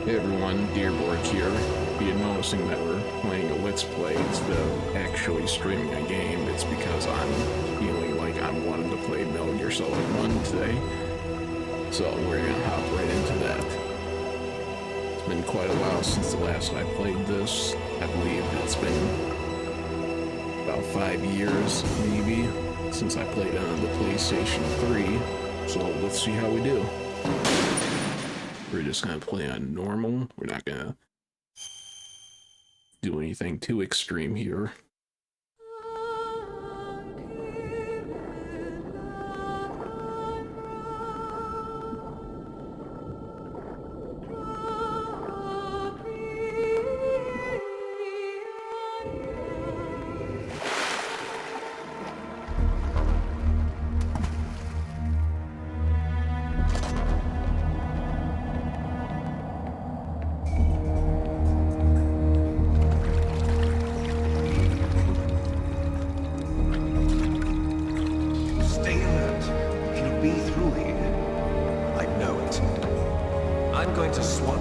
Hey everyone, Deerborg here. If you're noticing that we're playing a Let's Play instead of actually streaming a game, it's because I'm feeling like I'm wanting to play Metal Gear Solid 1 today. So we're gonna hop right into that. It's been quite a while since the last I played this. I believe it's been about 5 years, maybe, since I played it on the PlayStation 3. So let's see how we do. We're just gonna play on normal. We're not gonna do anything too extreme here.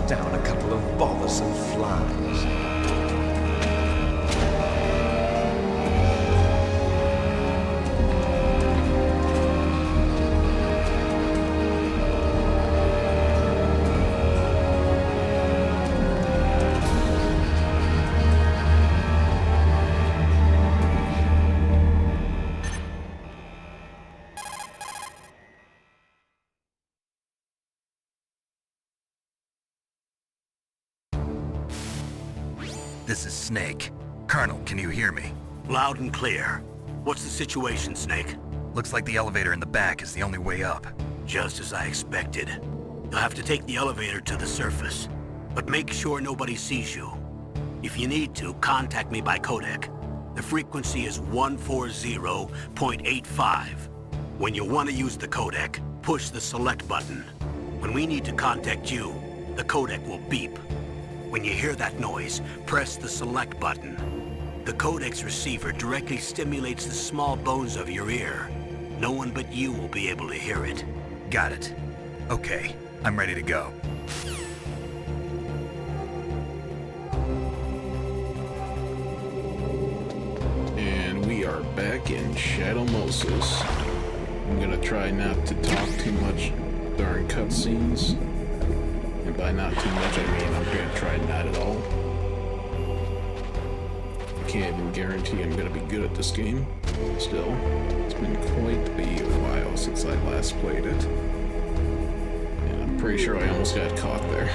Down a couple of bothersome flies. This is Snake. Colonel, can you hear me? Loud and clear. What's the situation, Snake? Looks like the elevator in the back is the only way up. Just as I expected. You'll have to take the elevator to the surface, but make sure nobody sees you. If you need to, contact me by codec. The frequency is 140.85. When you want to use the codec, push the select button. When we need to contact you, the codec will beep. When you hear that noise, press the select button. The codec's receiver directly stimulates the small bones of your ear. No one but you will be able to hear it. Got it. Okay, I'm ready to go. And we are back in Shadow Moses. I'm gonna try not to talk too much during cutscenes. And by not too much, I mean I'm gonna try not at all. I can't even guarantee I'm gonna be good at this game. Still, it's been quite a while since I last played it. And I'm pretty sure I almost got caught there.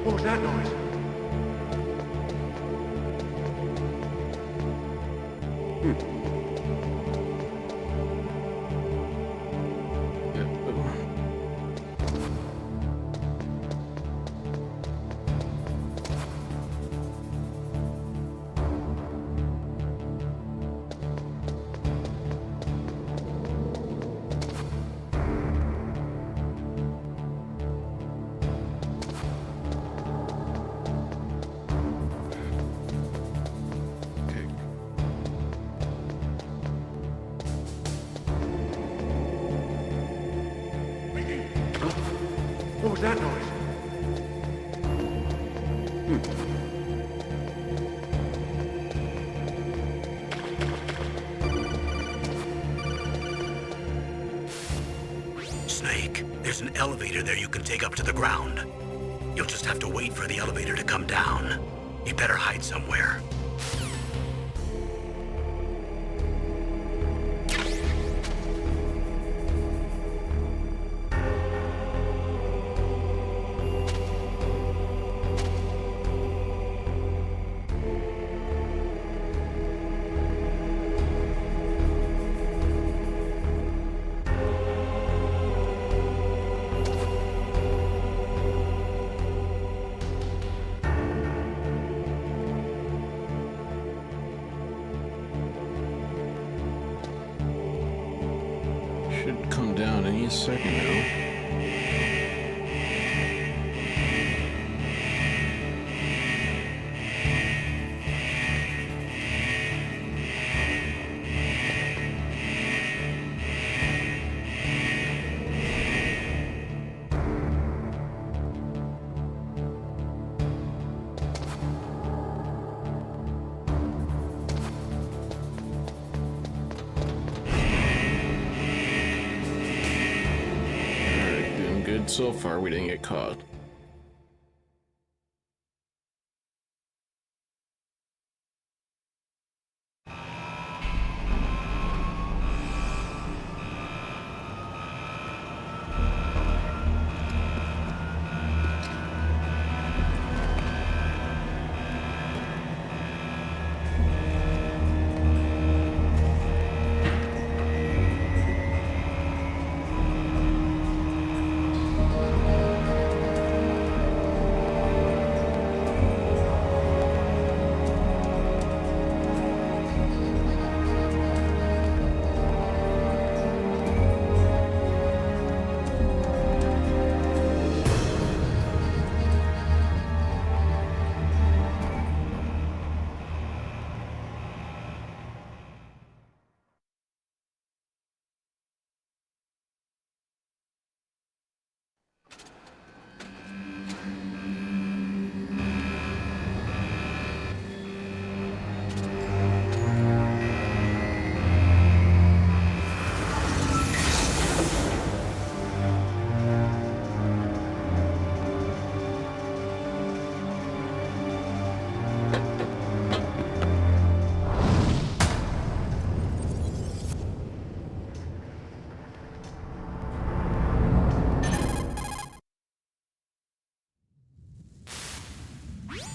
What was that noise? What was that noise? Snake, there's an elevator there you can take up to the ground. You'll just have to wait for the elevator to come down. You better hide somewhere. Should come down any second now. And so far, we didn't get caught.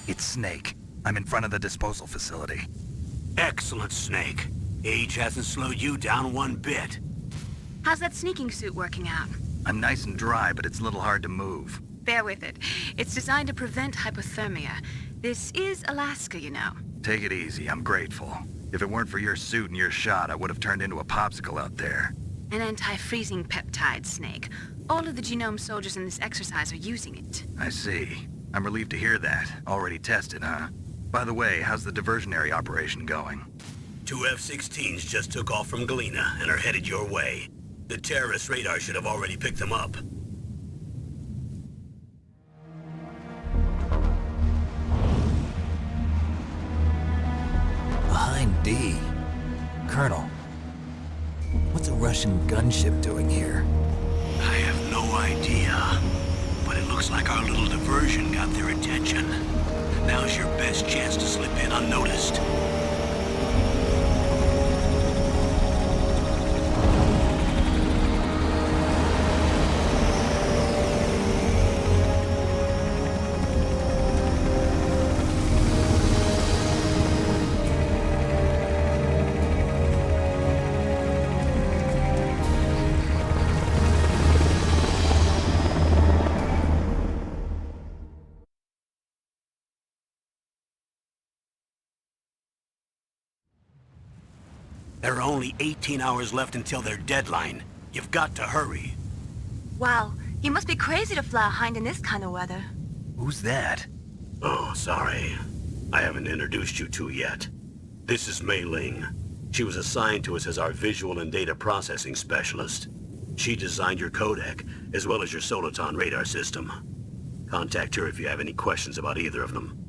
It's Snake. I'm in front of the disposal facility. Excellent, Snake. Age hasn't slowed you down one bit. How's that sneaking suit working out? I'm nice and dry, but it's a little hard to move. Bear with it. It's designed to prevent hypothermia. This is Alaska, you know. Take it easy, I'm grateful. If it weren't for your suit and your shot, I would have turned into a popsicle out there. An anti-freezing peptide, Snake. All of the genome soldiers in this exercise are using it. I see. I'm relieved to hear that. Already tested, huh? By the way, how's the diversionary operation going? 2 F-16s just took off from Galena and are headed your way. The terrorist radar should have already picked them up. Behind D. Colonel, what's a Russian gunship doing here? I have no idea, but it looks like our little diversion got their attention. Now's your best chance to slip in unnoticed. There are only 18 hours left until their deadline. You've got to hurry. Wow, you must be crazy to fly a hind in this kind of weather. Who's that? Oh, sorry. I haven't introduced you to yet. This is Mei Ling. She was assigned to us as our visual and data processing specialist. She designed your codec, as well as your Soliton radar system. Contact her if you have any questions about either of them.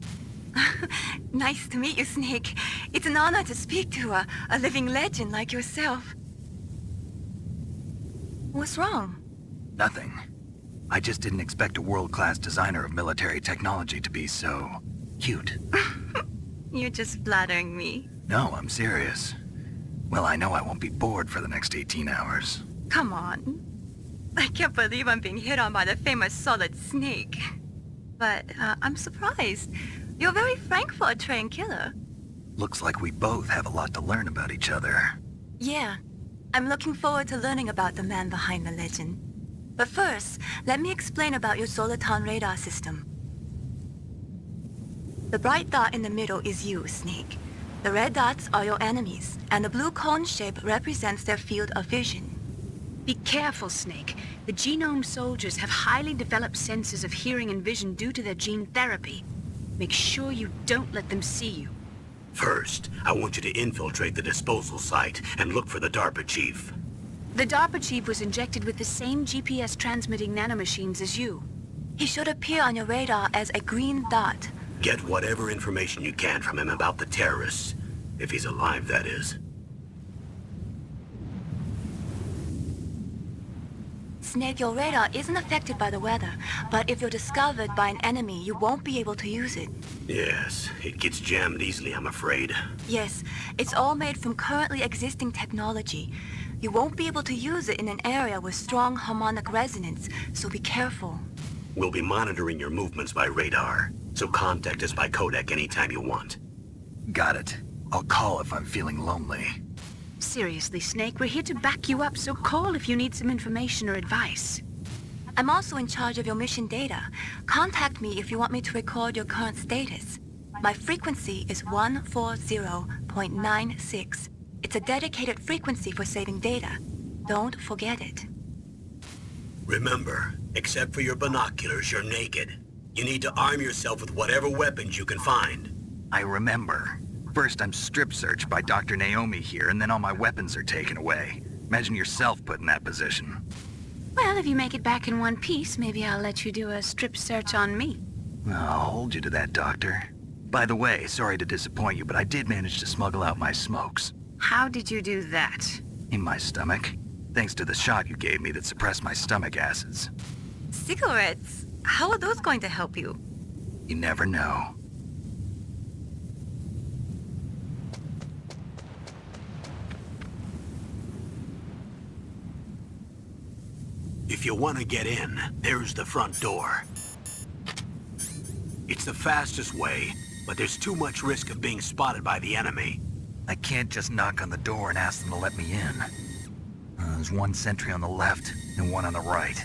Nice to meet you, Snake. It's an honor to speak to a living legend like yourself. What's wrong? Nothing. I just didn't expect a world-class designer of military technology to be so cute. You're just flattering me. No, I'm serious. Well, I know I won't be bored for the next 18 hours. Come on. I can't believe I'm being hit on by the famous Solid Snake. But I'm surprised. You're very frank for a trained killer. Looks like we both have a lot to learn about each other. Yeah. I'm looking forward to learning about the man behind the legend. But first, let me explain about your Soliton radar system. The bright dot in the middle is you, Snake. The red dots are your enemies, and the blue cone shape represents their field of vision. Be careful, Snake. The genome soldiers have highly developed senses of hearing and vision due to their gene therapy. Make sure you don't let them see you. First, I want you to infiltrate the disposal site and look for the DARPA chief. The DARPA chief was injected with the same GPS transmitting nanomachines as you. He should appear on your radar as a green dot. Get whatever information you can from him about the terrorists. If he's alive, that is. Snake, your radar isn't affected by the weather, but if you're discovered by an enemy, you won't be able to use it. Yes, it gets jammed easily, I'm afraid. Yes, it's all made from currently existing technology. You won't be able to use it in an area with strong harmonic resonance, so be careful. We'll be monitoring your movements by radar, so contact us by codec anytime you want. Got it. I'll call if I'm feeling lonely. Seriously, Snake, we're here to back you up, so call if you need some information or advice. I'm also in charge of your mission data. Contact me if you want me to record your current status. My frequency is 140.96. It's a dedicated frequency for saving data. Don't forget it. Remember, except for your binoculars, you're naked. You need to arm yourself with whatever weapons you can find. I remember. First, I'm strip searched by Dr. Naomi here, and then all my weapons are taken away. Imagine yourself put in that position. Well, if you make it back in one piece, maybe I'll let you do a strip search on me. I'll hold you to that, Doctor. By the way, sorry to disappoint you, but I did manage to smuggle out my smokes. How did you do that? In my stomach. Thanks to the shot you gave me that suppressed my stomach acids. Cigarettes? How are those going to help you? You never know. If you want to get in, there's the front door. It's the fastest way, but there's too much risk of being spotted by the enemy. I can't just knock on the door and ask them to let me in. There's one sentry on the left and one on the right.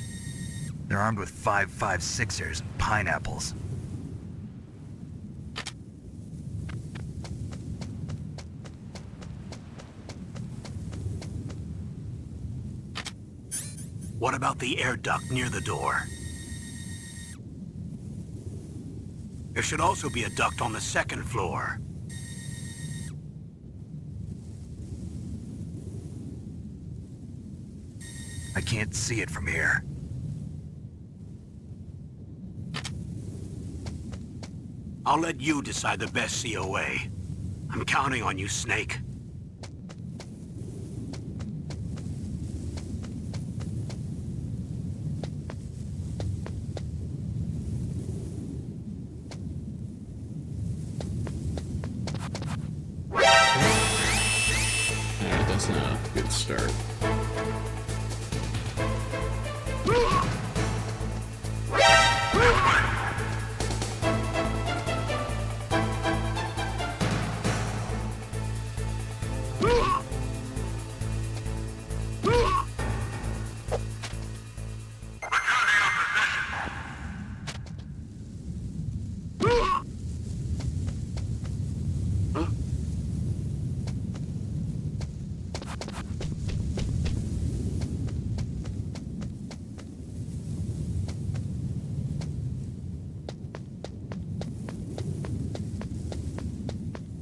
They're armed with 5.56ers and pineapples. What about the air duct near the door? There should also be a duct on the second floor. I can't see it from here. I'll let you decide the best COA. I'm counting on you, Snake. That's not a good start.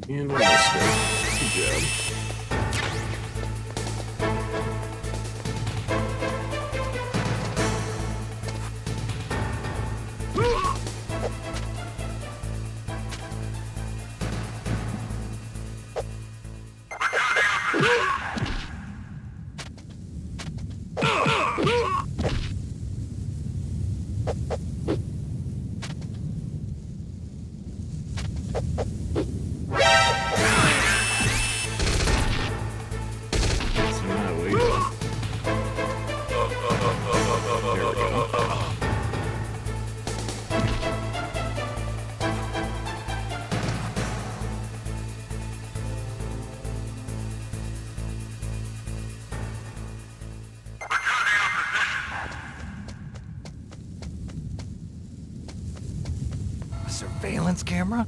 And we missed it. Good job. So now we... There we go. A surveillance camera?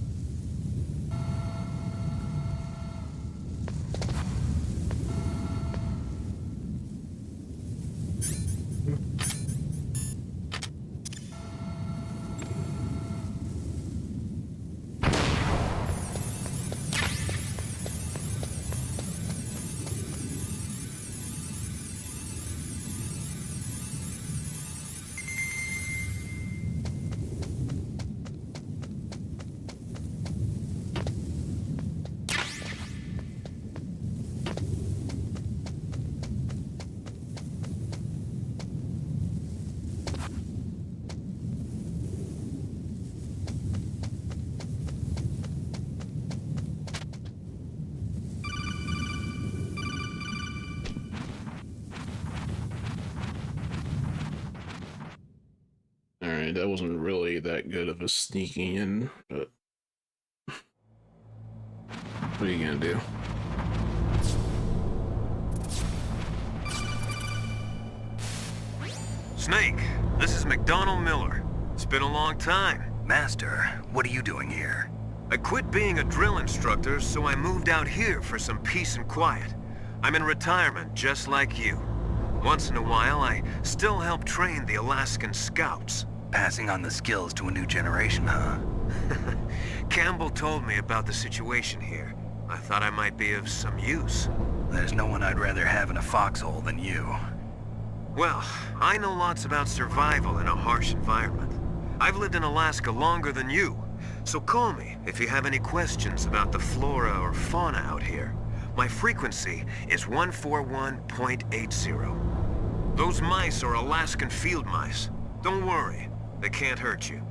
Alright, that wasn't really that good of a sneaking in, but what are you gonna do? Snake, this is McDonald Miller. It's been a long time. Master, what are you doing here? I quit being a drill instructor, so I moved out here for some peace and quiet. I'm in retirement, just like you. Once in a while, I still help train the Alaskan Scouts. Passing on the skills to a new generation, huh? Campbell told me about the situation here. I thought I might be of some use. There's no one I'd rather have in a foxhole than you. Well, I know lots about survival in a harsh environment. I've lived in Alaska longer than you, so call me if you have any questions about the flora or fauna out here. My frequency is 141.80. Those mice are Alaskan field mice. Don't worry, they can't hurt you.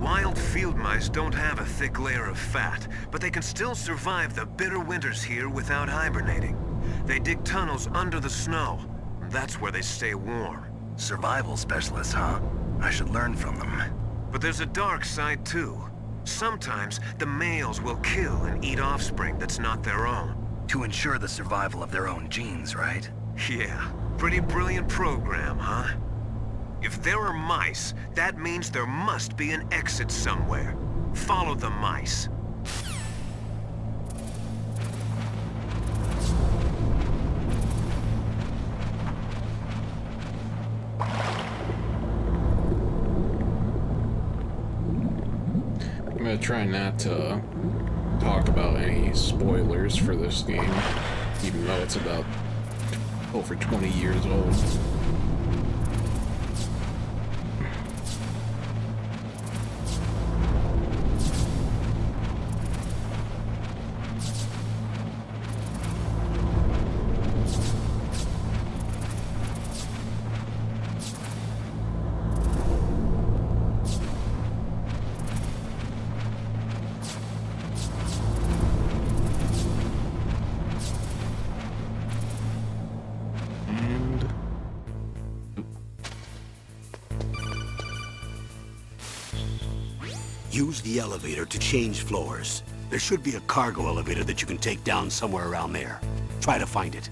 Wild field mice don't have a thick layer of fat, but they can still survive the bitter winters here without hibernating. They dig tunnels under the snow. That's where they stay warm. Survival specialists, huh? I should learn from them. But there's a dark side too. Sometimes the males will kill and eat offspring that's not their own. To ensure the survival of their own genes, right? Yeah, pretty brilliant program, huh? If there are mice, that means there must be an exit somewhere. Follow the mice. I'm gonna try not to talk about any spoilers for this game, even though it's about over 20 years old. Use the elevator to change floors. There should be a cargo elevator that you can take down somewhere around there. Try to find it.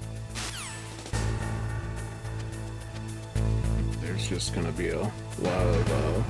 There's just gonna be a lot of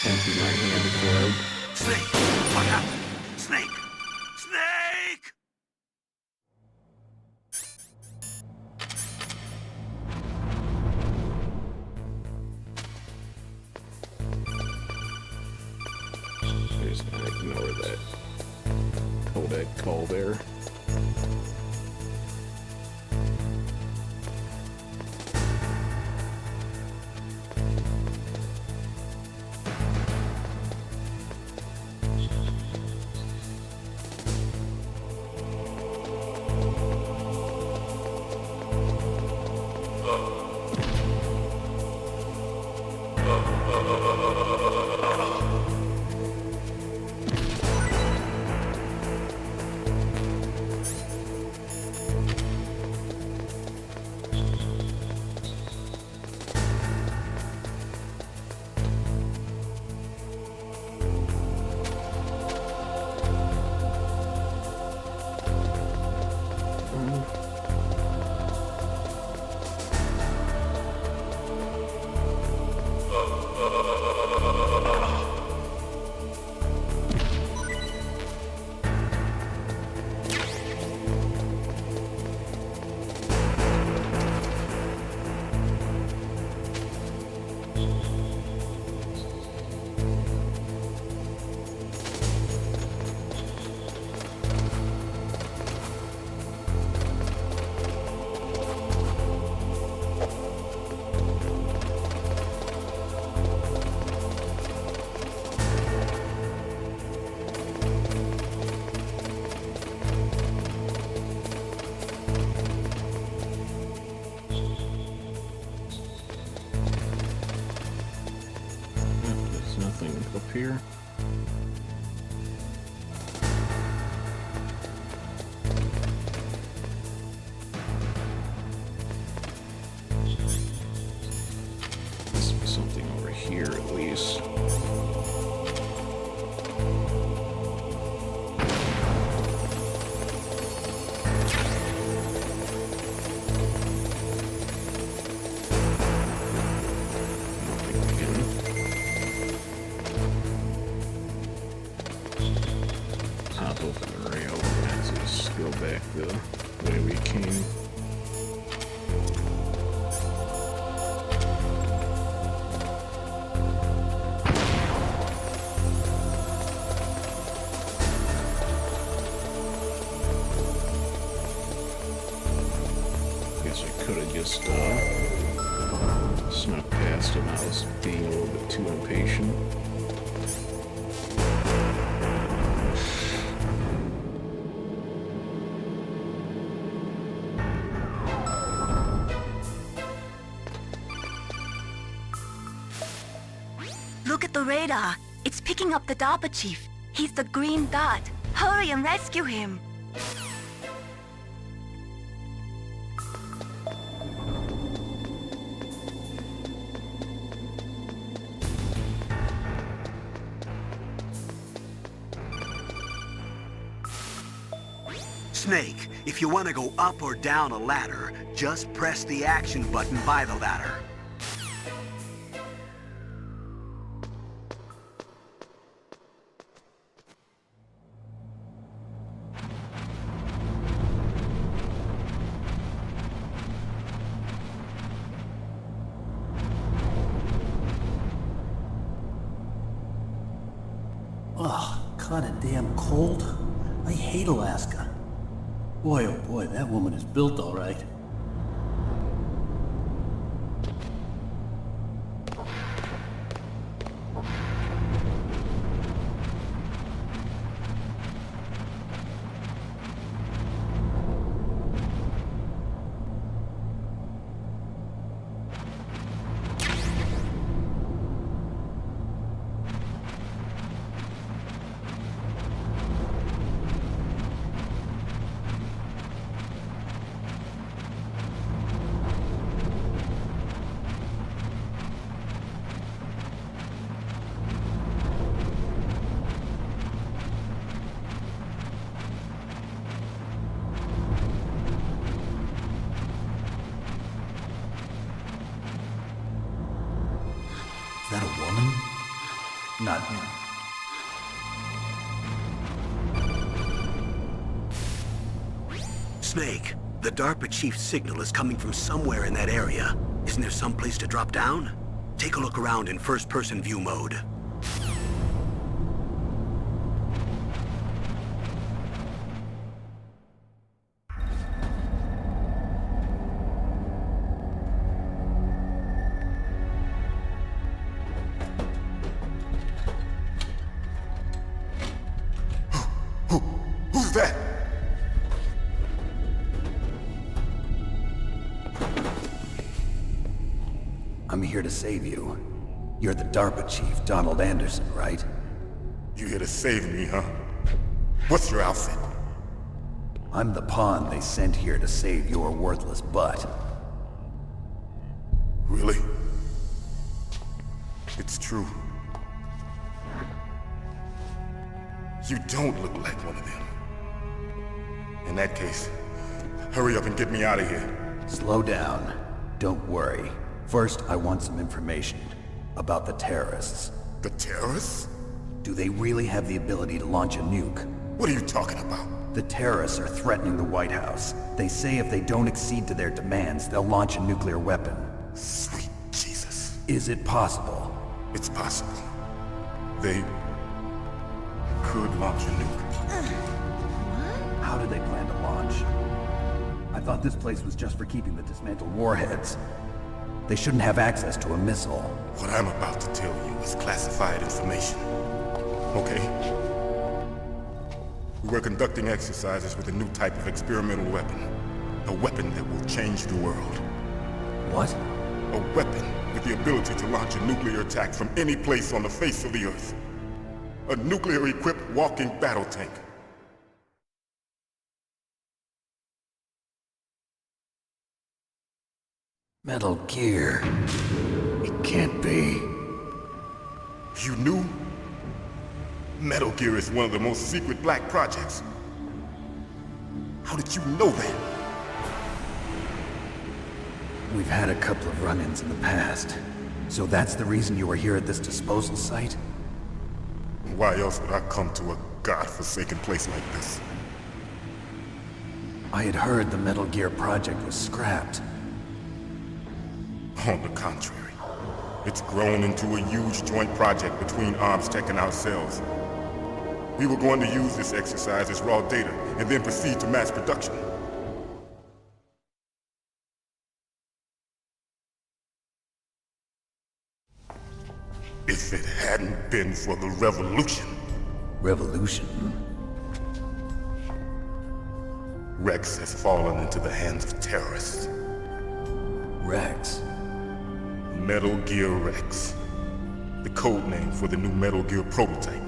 empty my hand before Snake! What happened? Snake! Snake! I'm just gonna ignore that codec call there. open the rail. Let's just go back the way we came. Guess I could have just snuck past him. I was being a little bit too impatient. Look at the radar. It's picking up the DARPA chief. He's the green dot. Hurry and rescue him. Snake, if you want to go up or down a ladder, just press the action button by the ladder. Oh, kinda damn cold. I hate Alaska. Boy, oh boy, that woman is built all right. Is that a woman? Not him. Snake, the DARPA chief's signal is coming from somewhere in that area. Isn't there some place to drop down? Take a look around in first-person view mode. Who's that? I'm here to save you. You're the DARPA chief, Donald Anderson, right? You here to save me, huh? What's your outfit? I'm the pawn they sent here to save your worthless butt. Really? It's true. You don't look like one of them. In that case, hurry up and get me out of here. Slow down. Don't worry. First, I want some information about the terrorists. The terrorists? Do they really have the ability to launch a nuke? What are you talking about? The terrorists are threatening the White House. They say if they don't accede to their demands, they'll launch a nuclear weapon. Sweet Jesus. Is it possible? It's possible. They could launch a nuke. How do they plan to launch? I thought this place was just for keeping the dismantled warheads. They shouldn't have access to a missile. What I'm about to tell you is classified information. Okay? We were conducting exercises with a new type of experimental weapon. A weapon that will change the world. What? A weapon with the ability to launch a nuclear attack from any place on the face of the Earth. A nuclear-equipped walking battle tank. Metal Gear. It can't be. You knew? Metal Gear is one of the most secret black projects. How did you know that? We've had a couple of run-ins in the past. So that's the reason you were here at this disposal site? Why else would I come to a godforsaken place like this? I had heard the Metal Gear project was scrapped. On the contrary, it's grown into a huge joint project between ArmsTech and ourselves. We were going to use this exercise as raw data and then proceed to mass production. If it hadn't been for the revolution, Revolution? Rex has fallen into the hands of terrorists. Rex? Metal Gear Rex. The code name for the new Metal Gear prototype.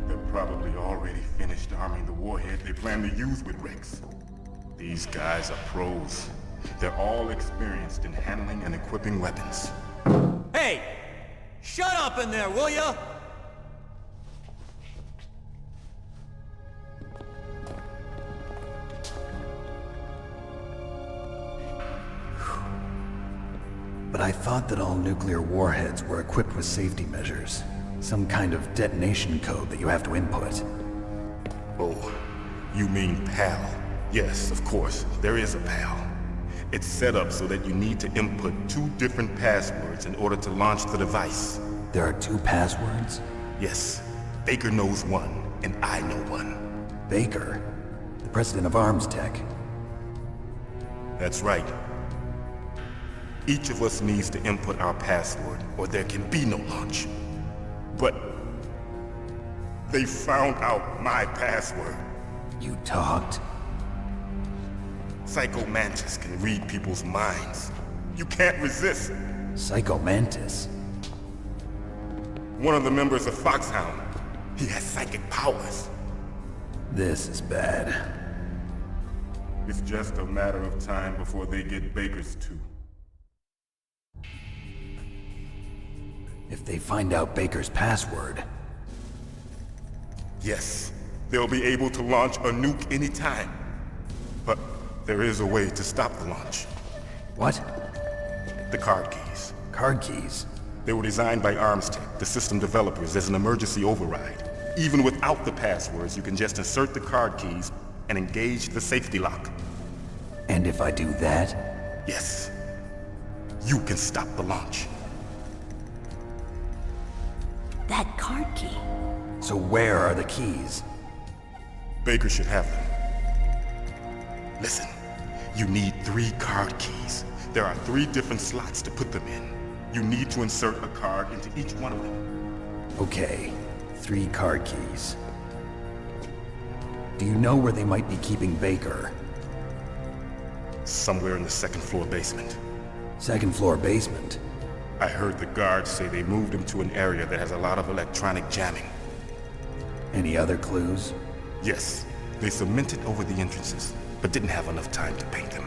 They're probably already finished arming the warhead they plan to use with Rex. These guys are pros. They're all experienced in handling and equipping weapons. Hey! Shut up in there, will ya? But I thought that all nuclear warheads were equipped with safety measures. Some kind of detonation code that you have to input. Oh, you mean PAL? Yes, of course, there is a PAL. It's set up so that you need to input 2 different passwords in order to launch the device. There are 2 passwords? Yes, Baker knows one, and I know one. Baker? The president of ArmsTech? That's right. Each of us needs to input our password, or there can be no launch. But they found out my password. You talked? Psycho Mantis can read people's minds. You can't resist. Psycho Mantis? One of the members of Foxhound. He has psychic powers. This is bad. It's just a matter of time before they get Baker's too. If they find out Baker's password... Yes, they'll be able to launch a nuke anytime. But there is a way to stop the launch. What? The card keys. Card keys? They were designed by ArmsTech, the system developers, as an emergency override. Even without the passwords, you can just insert the card keys and engage the safety lock. And if I do that? Yes. You can stop the launch. That card key. So where are the keys? Baker should have them. Listen, you need 3 card keys. There are 3 different slots to put them in. You need to insert a card into each one of them. Okay, 3 card keys. Do you know where they might be keeping Baker? Somewhere in the 2nd floor basement. 2nd floor basement? I heard the guards say they moved him to an area that has a lot of electronic jamming. Any other clues? Yes, they cemented over the entrances, but didn't have enough time to paint them.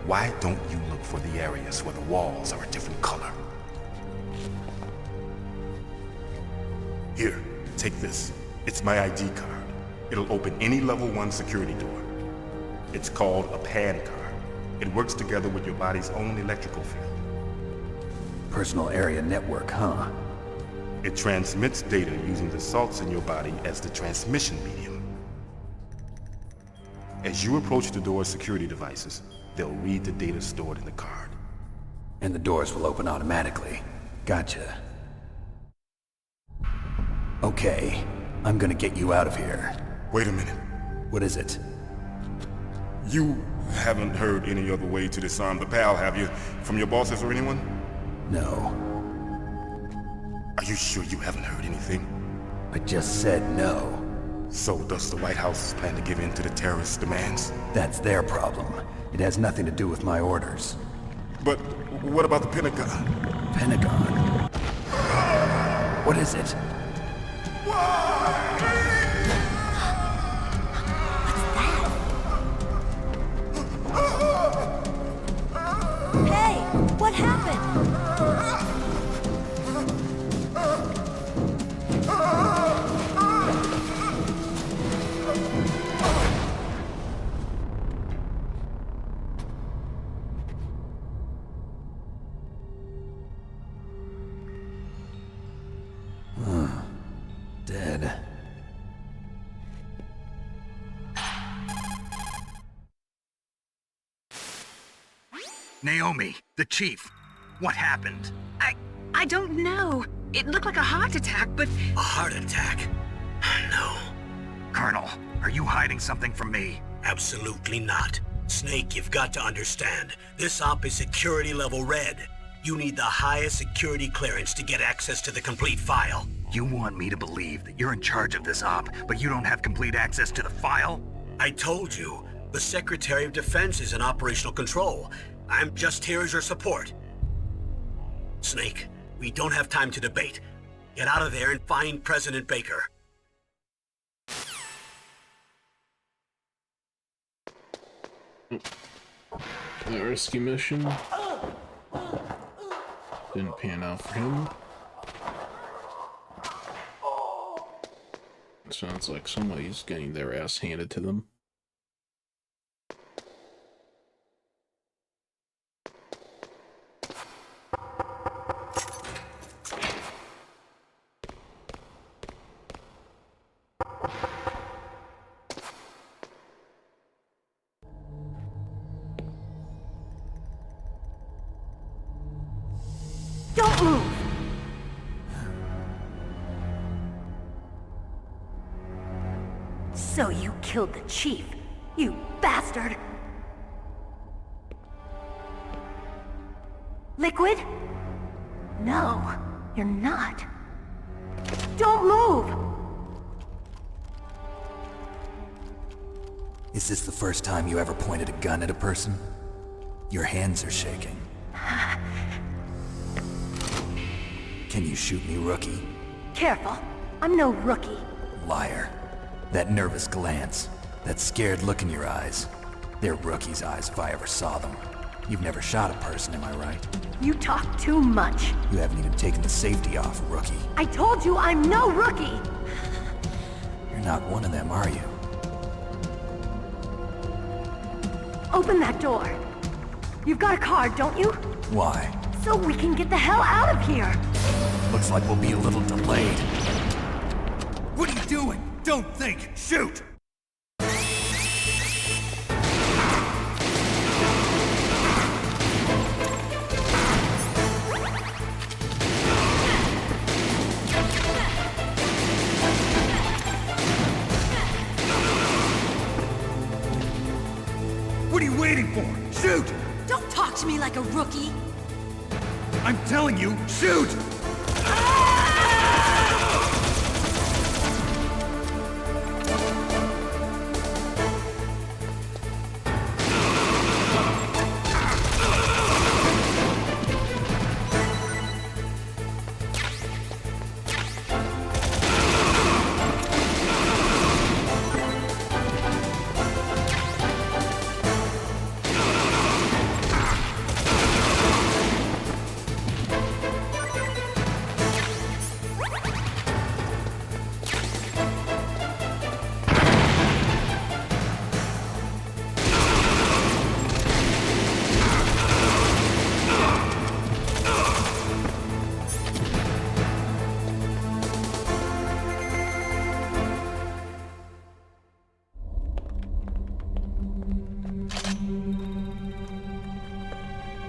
Why don't you look for the areas where the walls are a different color? Here, take this. It's my ID card. It'll open any level 1 security door. It's called a PAN card. It works together with your body's own electrical field. Personal area network, huh? It transmits data using the salts in your body as the transmission medium. As you approach the door's security devices, they'll read the data stored in the card. And the doors will open automatically. Gotcha. Okay, I'm gonna get you out of here. Wait a minute. What is it? You haven't heard any other way to disarm the PAL, have you? From your bosses or anyone? No. Are you sure you haven't heard anything? I just said no. So does the White House plan to give in to the terrorists' demands? That's their problem. It has nothing to do with my orders. But what about the Pentagon? Pentagon? What is it? Hey, what happened? Naomi, the chief. What happened? I don't know. It looked like a heart attack, but... A heart attack? No. Colonel, are you hiding something from me? Absolutely not. Snake, you've got to understand. This op is security level red. You need the highest security clearance to get access to the complete file. You want me to believe that you're in charge of this op, but you don't have complete access to the file? I told you, the Secretary of Defense is in operational control. I'm just here as your support. Snake, we don't have time to debate. Get out of there and find President Baker. The rescue mission didn't pan out for him. Sounds like somebody's getting their ass handed to them. Don't move! So you killed the chief, you bastard! Liquid? No, you're not. Don't move! Is this the first time you ever pointed a gun at a person? Your hands are shaking. Can you shoot me, rookie? Careful, I'm no rookie. Liar. That nervous glance, that scared look in your eyes. They're rookie's eyes if I ever saw them. You've never shot a person, am I right? You talk too much. You haven't even taken the safety off, rookie. I told you I'm no rookie! You're not one of them, are you? Open that door. You've got a card, don't you? Why? So we can get the hell out of here! Looks like we'll be a little delayed. What are you doing? Don't think! Shoot! What are you waiting for? Shoot! Don't talk to me like a rookie! I'm telling you, shoot!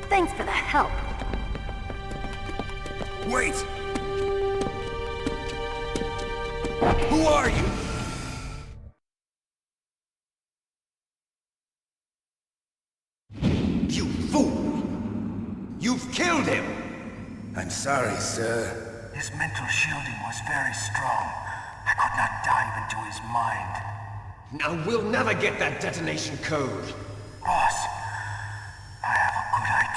Thanks for the help. Wait! Who are you? You fool! You've killed him! I'm sorry, sir. His mental shielding was very strong. I could not dive into his mind. Now we'll never get that detonation code. Boss, I have a good idea.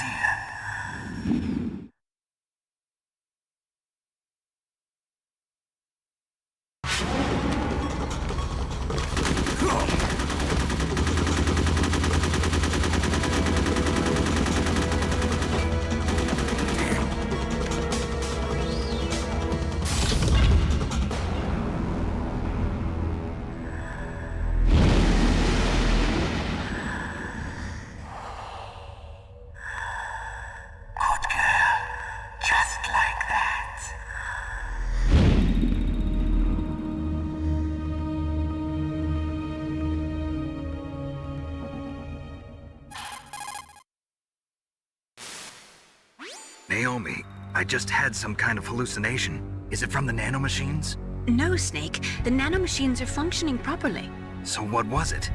Naomi, I just had some kind of hallucination. Is it from the nanomachines? No, Snake. The nanomachines are functioning properly. So what was it?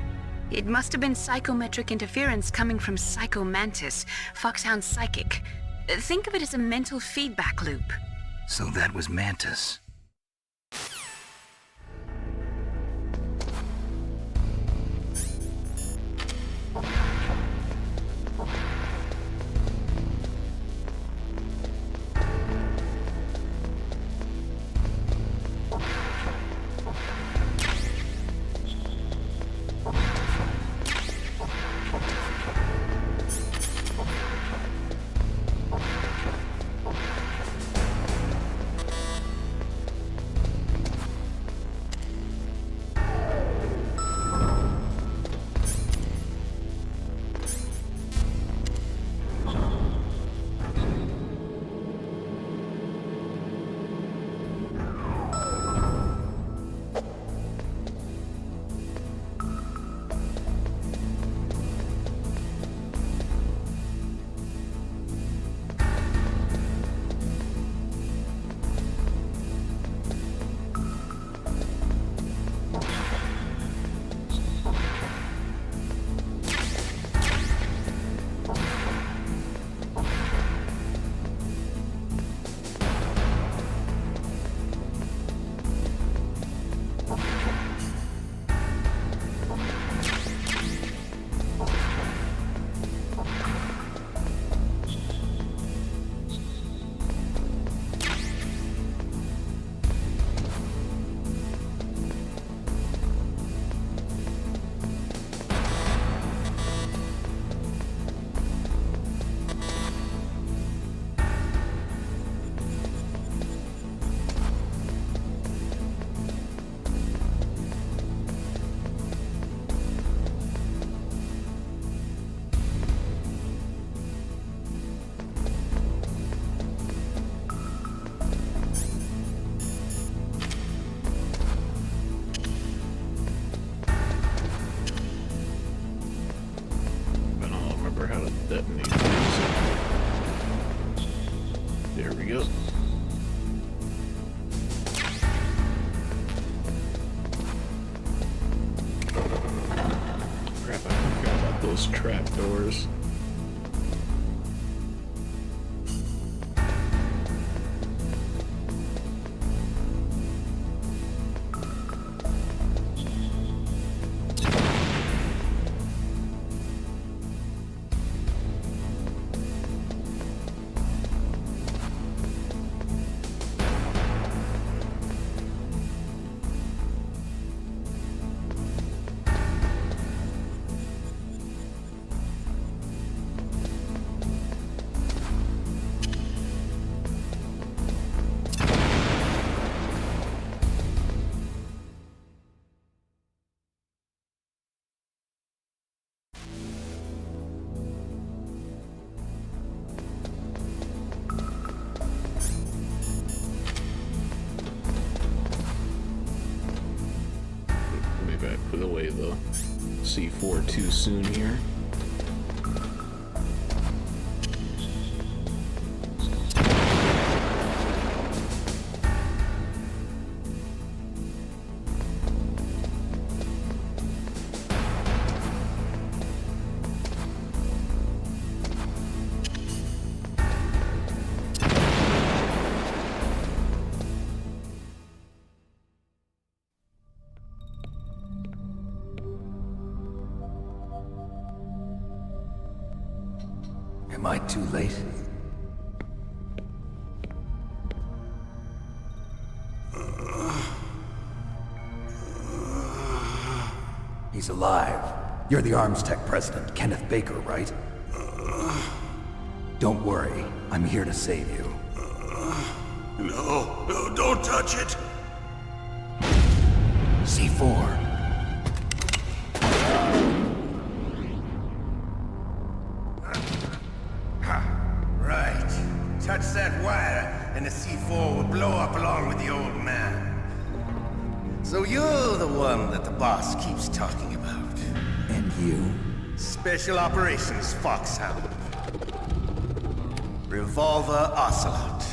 It must have been psychometric interference coming from Psycho Mantis, Foxhound's psychic. Think of it as a mental feedback loop. So that was Mantis. Detonate things. There we go. Crap, I forgot about those trapdoors. Maybe I put away the C4 too soon here. Am I too late? He's alive. You're the Arms Tech president, Kenneth Baker, right? Don't worry. I'm here to save you. No, don't touch it! C4. Right. Touch that wire, and the C4 will blow up along with the old man. So you're the one that the boss keeps talking about. And you? Special Operations Foxhound. Revolver Ocelot.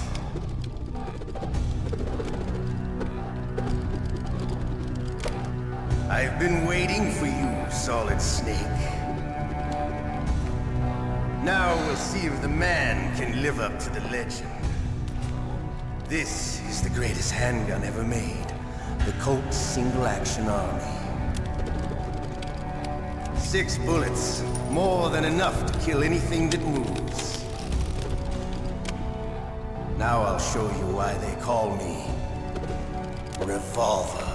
I've been waiting for you, Solid Snake. Now we'll see if the man can live up to the legend. This is the greatest handgun ever made. The Colt Single Action Army. 6 bullets, more than enough to kill anything that moves. Now I'll show you why they call me Revolver.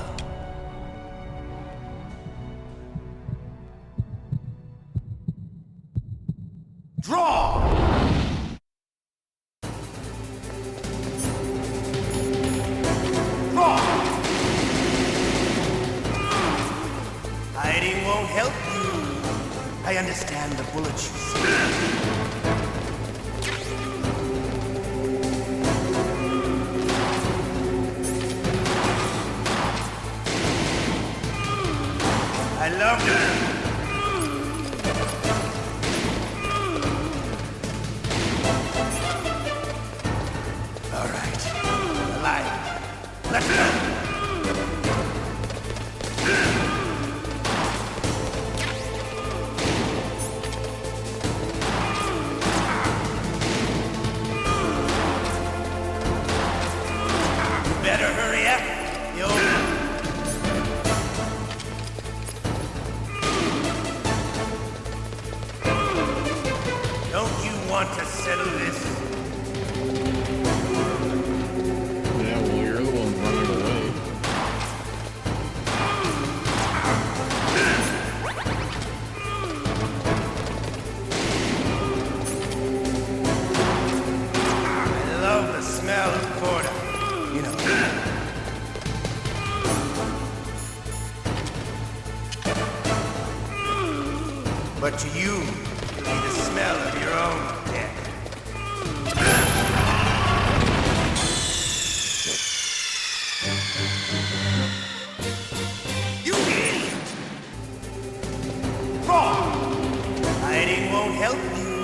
Draw! Draw! Hiding won't help you. I understand the bullet you see. I love it. All right. Alive. Let's go. You better hurry up. Don't you want to settle this? Yeah, well, you're the one running away. I love the smell of Corda. You know. But to you, it'll be the smell of your own death. You idiot! Wrong! Hiding won't help you.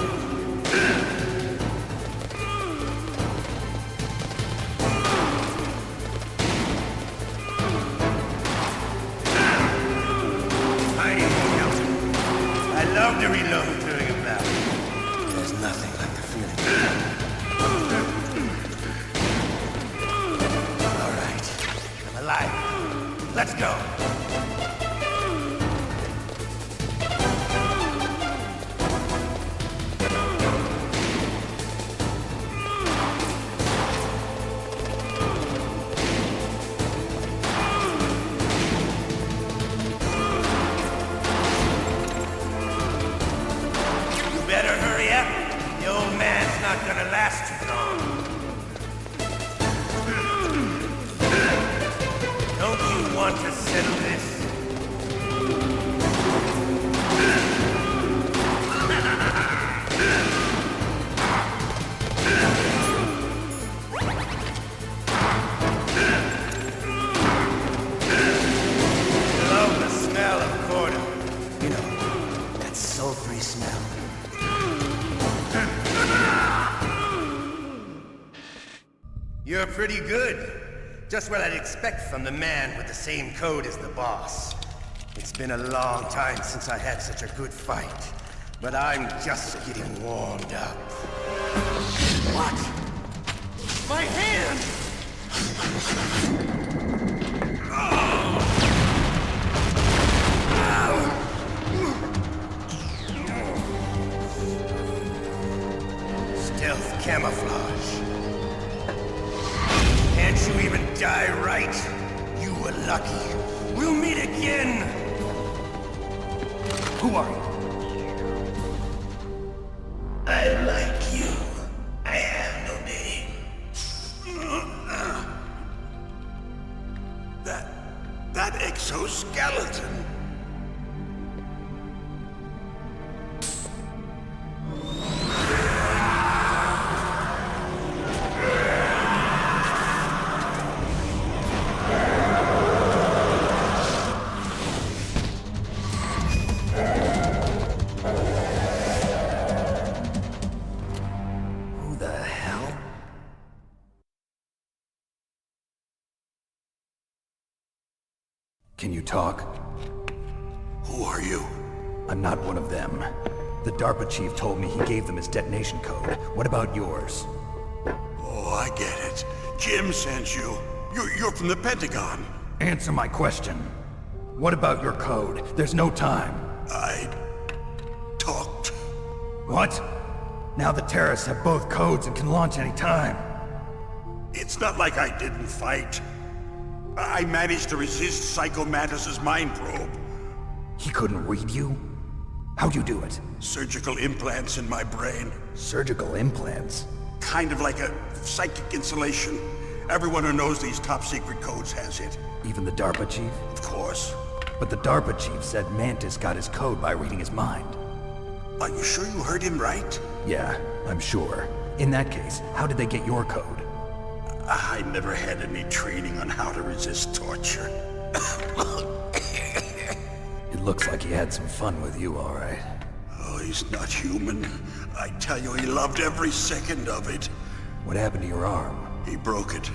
Hiding won't help you. I love to reload during a battle. There's nothing like the feeling. All right, I'm alive. Let's go. You better hurry up. The old man's not gonna last too long. Don't you want to settle this? Love the smell of Corda. You know, that sulfury smell. You're pretty good. Just what I'd expect from the man with the same code as the boss. It's been a long time since I had such a good fight, but I'm just getting warmed up. What? My hand! Stealth camouflage. Can't you even die right? You were lucky. We'll meet again! Who are you? I like you. I have no name. That exoskeleton. Who the Can you talk? Who are you? I'm not one of them. The DARPA chief told me he gave them his detonation code. What about yours? Oh, I get it. Jim sent you. You're from the Pentagon. Answer my question. What about your code? There's no time. I talked. What? Now the terrorists have both codes and can launch any time. It's not like I didn't fight. I managed to resist Psycho Mantis's mind probe. He couldn't read you? How'd you do it? Surgical implants in my brain. Surgical implants? Kind of like a psychic insulation. Everyone who knows these top-secret codes has it. Even the DARPA chief? Of course. But the DARPA chief said Mantis got his code by reading his mind. Are you sure you heard him right? Yeah, I'm sure. In that case, how did they get your code? I never had any training on how to resist torture. It looks like he had some fun with you, all right. Oh, he's not human. I tell you, he loved every second of it. What happened to your arm? He broke it.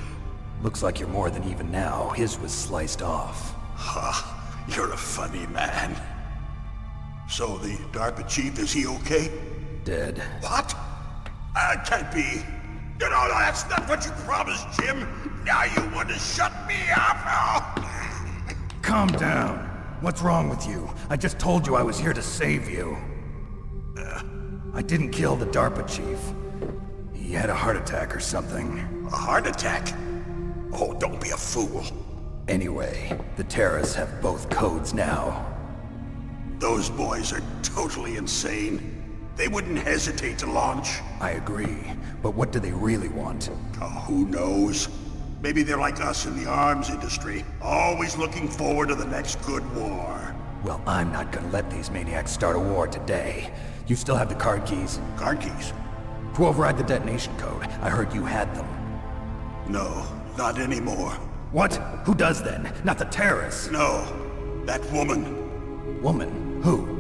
Looks like you're more than even now. His was sliced off. Ha, you're a funny man. So the DARPA chief, is he okay? Dead. What? Can't be. No, that's not what you promised, Jim. Now you want to shut me up? Calm down. What's wrong with you? I just told you I was here to save you. I didn't kill the DARPA chief. He had a heart attack or something. A heart attack? Oh, don't be a fool. Anyway, the terrorists have both codes now. Those boys are totally insane. They wouldn't hesitate to launch. I agree, but what do they really want? Oh, who knows? Maybe they're like us in the arms industry, always looking forward to the next good war. Well, I'm not gonna let these maniacs start a war today. You still have the card keys? Card keys? To override the detonation code. I heard you had them. No, not anymore. What? Who does then? Not the terrorists? No, that woman. Woman? Who?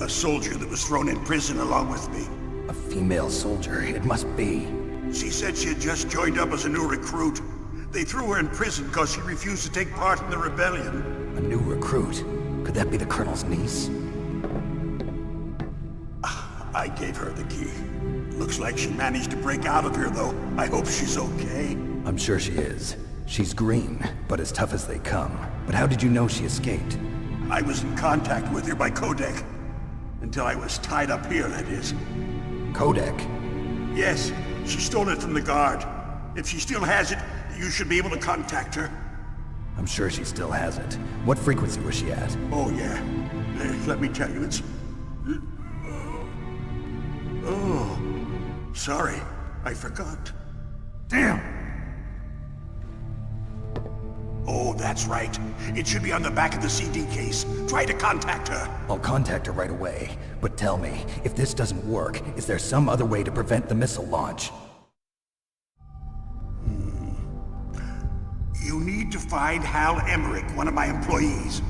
A soldier that was thrown in prison along with me. A female soldier, it must be. She said she had just joined up as a new recruit. They threw her in prison because she refused to take part in the rebellion. A new recruit? Could that be the Colonel's niece? I gave her the key. Looks like she managed to break out of here, though. I hope she's okay. I'm sure she is. She's green, but as tough as they come. But how did you know she escaped? I was in contact with her by codec. Until I was tied up here, that is. Codec? Yes, she stole it from the guard. If she still has it, you should be able to contact her. I'm sure she still has it. What frequency was she at? Oh, yeah. Let me tell you, it's... Oh, sorry. I forgot. Damn! Oh, that's right. It should be on the back of the CD case. Try to contact her. I'll contact her right away. But tell me, if this doesn't work, is there some other way to prevent the missile launch? You need to find Hal Emmerich, one of my employees.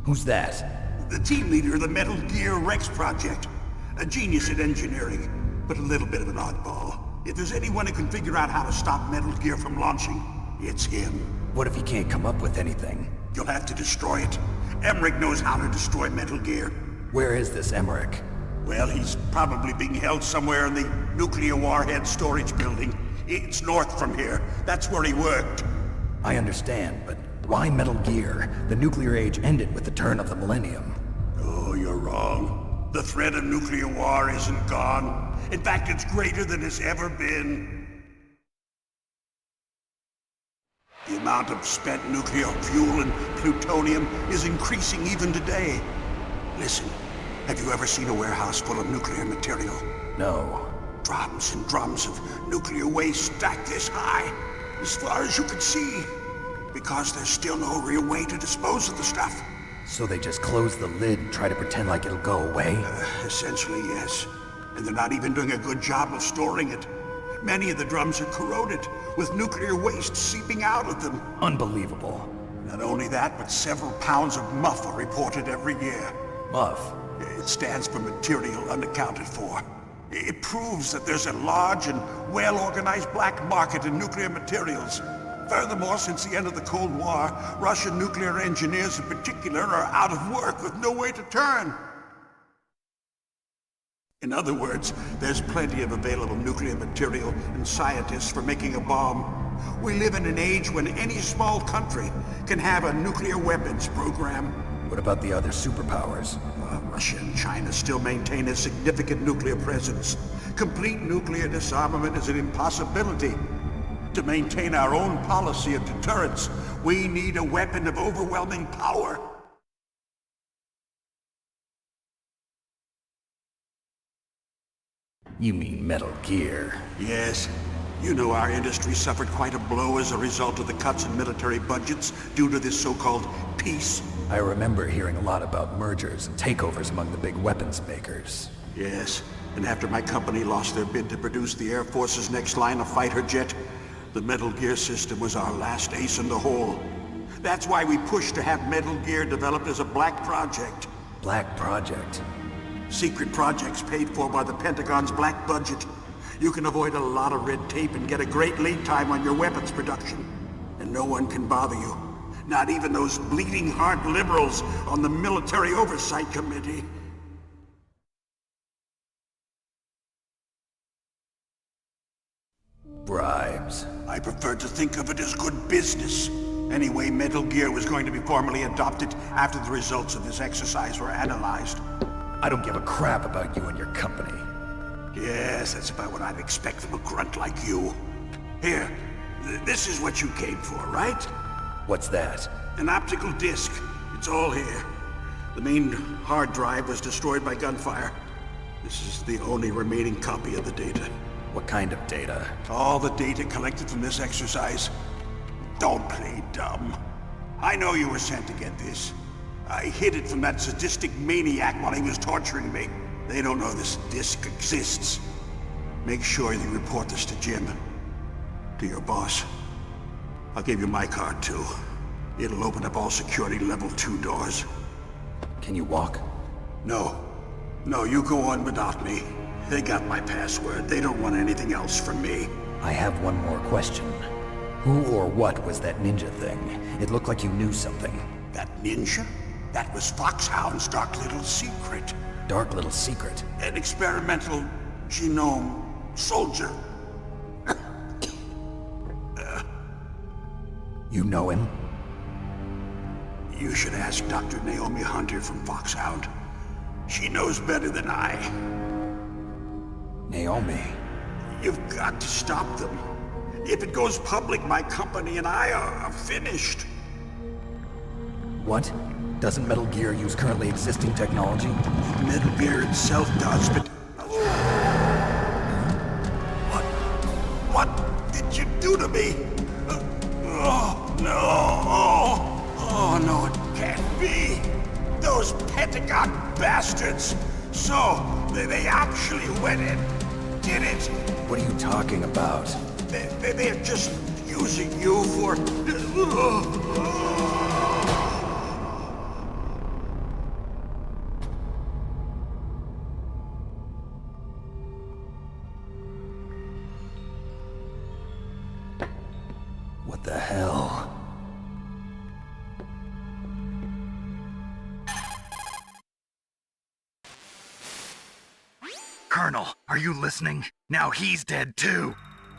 Who's that? The team leader of the Metal Gear Rex project. A genius at engineering, but a little bit of an oddball. If there's anyone who can figure out how to stop Metal Gear from launching, it's him. What if he can't come up with anything? You'll have to destroy it. Emmerich knows how to destroy Metal Gear. Where is this Emmerich? Well, he's probably being held somewhere in the nuclear warhead storage building. It's north from here. That's where he worked. I understand, but why Metal Gear? The nuclear age ended with the turn of the millennium. Oh, you're wrong. The threat of nuclear war isn't gone. In fact, it's greater than it's ever been. The amount of spent nuclear fuel and plutonium is increasing even today. Listen, have you ever seen a warehouse full of nuclear material? No. Drums and drums of nuclear waste stacked this high, as far as you can see, because there's still no real way to dispose of the stuff. So they just close the lid and try to pretend like it'll go away? Essentially, yes. And they're not even doing a good job of storing it. Many of the drums are corroded, with nuclear waste seeping out of them. Unbelievable. Not only that, but several pounds of MUF are reported every year. MUF? It stands for material unaccounted for. It proves that there's a large and well-organized black market in nuclear materials. Furthermore, since the end of the Cold War, Russian nuclear engineers in particular are out of work with no way to turn. In other words, there's plenty of available nuclear material and scientists for making a bomb. We live in an age when any small country can have a nuclear weapons program. What about the other superpowers? Russia and China still maintain a significant nuclear presence. Complete nuclear disarmament is an impossibility. To maintain our own policy of deterrence, we need a weapon of overwhelming power. You mean Metal Gear? Yes. You know our industry suffered quite a blow as a result of the cuts in military budgets due to this so-called peace. I remember hearing a lot about mergers and takeovers among the big weapons makers. Yes, and after my company lost their bid to produce the Air Force's next line of fighter jet, the Metal Gear system was our last ace in the hole. That's why we pushed to have Metal Gear developed as a black project. Black project? Secret projects paid for by the Pentagon's black budget. You can avoid a lot of red tape and get a great lead time on your weapons production. And no one can bother you. Not even those bleeding heart liberals on the Military Oversight Committee. Bribes. I prefer to think of it as good business. Anyway, Metal Gear was going to be formally adopted after the results of this exercise were analyzed. I don't give a crap about you and your company. Yes, that's about what I'd expect from a grunt like you. Here, this is what you came for, right? What's that? An optical disc. It's all here. The main hard drive was destroyed by gunfire. This is the only remaining copy of the data. What kind of data? All the data collected from this exercise. Don't play dumb. I know you were sent to get this. I hid it from that sadistic maniac while he was torturing me. They don't know this disc exists. Make sure you report this to Jim. To your boss. I'll give you my card too. It'll open up all security level 2 doors. Can you walk? No. No, you go on without me. They got my password. They don't want anything else from me. I have one more question. Who or what was that ninja thing? It looked like you knew something. That ninja? That was Foxhound's dark little secret. Dark little secret? An experimental genome soldier. You know him? You should ask Dr. Naomi Hunter from Foxhound. She knows better than I. Naomi? You've got to stop them. If it goes public, my company and I are finished. What? Doesn't Metal Gear use currently existing technology? Metal Gear itself does, but... What did you do to me? Oh, no. Oh, no, it can't be. Those Pentagon bastards. So, they actually went and did it. What are you talking about? They're just using you for... What the hell? Colonel, are you listening? Now he's dead too.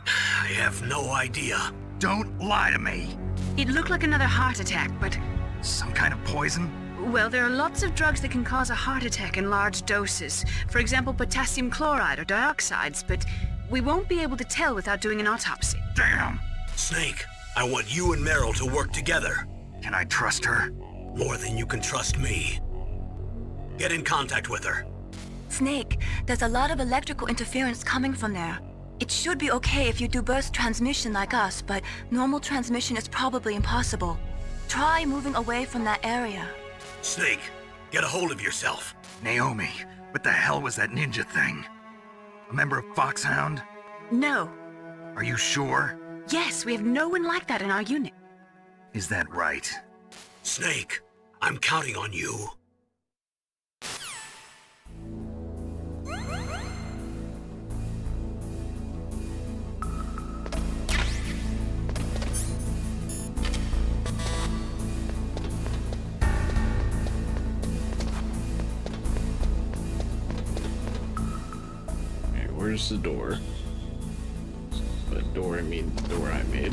I have no idea. Don't lie to me. It looked like another heart attack, but... Some kind of poison? Well, there are lots of drugs that can cause a heart attack in large doses. For example, potassium chloride or dioxides, but we won't be able to tell without doing an autopsy. Damn! Snake, I want you and Meryl to work together. Can I trust her? More than you can trust me. Get in contact with her. Snake, there's a lot of electrical interference coming from there. It should be okay if you do burst transmission like us, but normal transmission is probably impossible. Try moving away from that area. Snake, get a hold of yourself. Naomi, what the hell was that ninja thing? A member of Foxhound? No. Are you sure? Yes, we have no one like that in our unit. Is that right? Snake, I'm counting on you. where's the door? By door, I mean the door I made.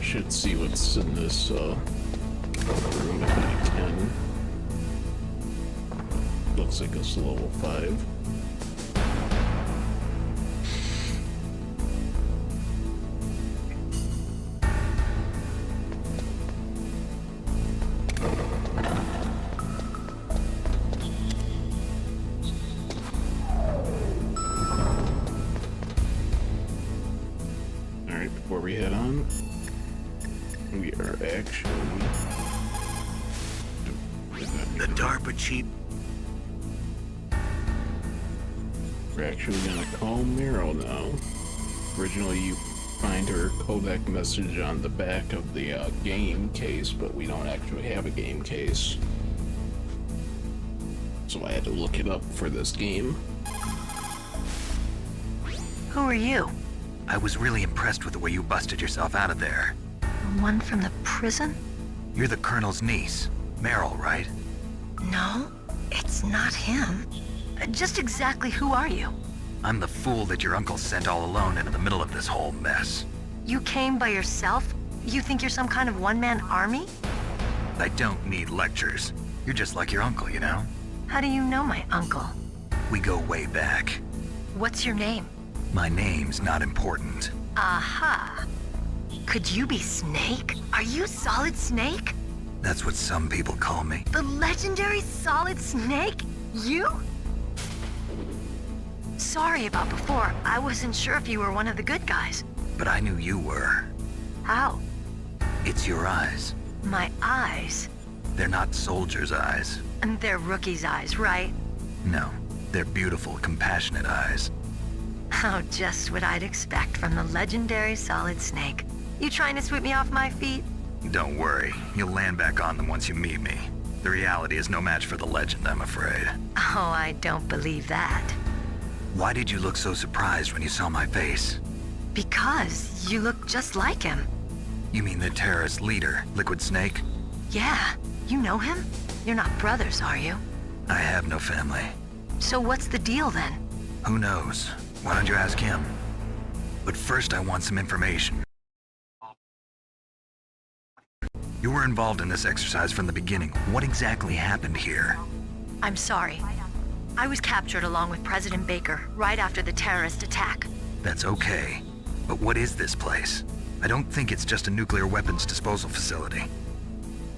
Should see what's in this room if I can. Looks like it's level 5. Alright, before we head on, we are actually... The DARPA chief... We're actually gonna call Meryl now. Originally, you find her codec message on the back of the game case, but we don't actually have a game case. So I had to look it up for this game. Who are you? I was really impressed with the way you busted yourself out of there. The one from the prison? You're the Colonel's niece, Meryl, right? No, it's not him. Just exactly who are you? I'm the fool that your uncle sent all alone into the middle of this whole mess. You came by yourself? You think you're some kind of one-man army? I don't need lectures. You're just like your uncle, you know? How do you know my uncle? We go way back. What's your name? My name's not important. Aha. Could you be Snake? Are you Solid Snake? That's what some people call me. The legendary Solid Snake? You? Sorry about before. I wasn't sure if you were one of the good guys. But I knew you were. How? It's your eyes. My eyes? They're not soldiers' eyes. And they're Rookie's eyes, right? No, they're beautiful, compassionate eyes. Oh, just what I'd expect from the legendary Solid Snake. You trying to sweep me off my feet? Don't worry, you'll land back on them once you meet me. The reality is no match for the legend, I'm afraid. Oh, I don't believe that. Why did you look so surprised when you saw my face? Because you look just like him. You mean the terrorist leader, Liquid Snake? Yeah, you know him? You're not brothers, are you? I have no family. So what's the deal then? Who knows? Why don't you ask him? But first I want some information. You were involved in this exercise from the beginning. What exactly happened here? I'm sorry. I was captured along with President Baker right after the terrorist attack. That's okay. But what is this place? I don't think it's just a nuclear weapons disposal facility.